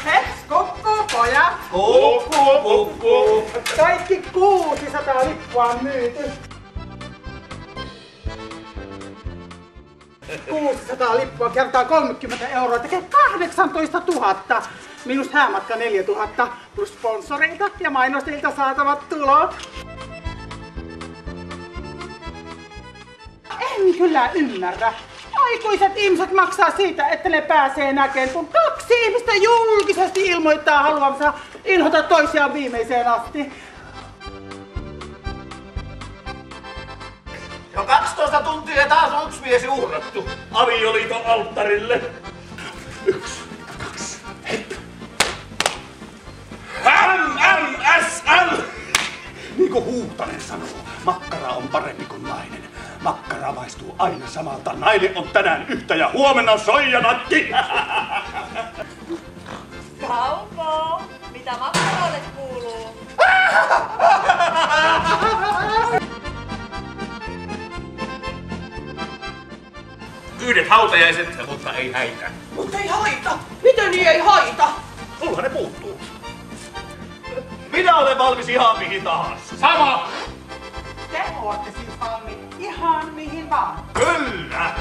Heps, kukkuu, pojat! Kukkuu! Kaikki 600 lippua on myyty. 600 lippua kertaa 30 € tekee 18 000. Minus häämatka 4 000 plus sponsoreilta ja mainostilta saatavat tulot. En kyllä ymmärrä. Aikuiset ihmiset maksaa siitä, että ne pääsee näkemään, kun 2 ihmistä julkisesti ilmoittaa haluamansa inhota toisiaan viimeiseen asti. Jo 12 tuntia taas on yksi mies uhrattu avioliiton alttarille. 1, 2, hep. MMSL! Niin kuin Huutanen sanoo, makkara on parempi kuin nainen. Makkara maistuu aina samalta. Nainen on tänään yhtä ja huomenna soijanatti. Kaupo, mitä makkaroille kuuluu? Yhdet hautajaiset, mutta ei häitä. Mutta ei haita! Miten niin ei haita? Sulla ne puuttuu. Minä olen valmis ihan mihin tahansa. Sama! Te ootte siis valmiit ihan mihin vaan. Kyllä!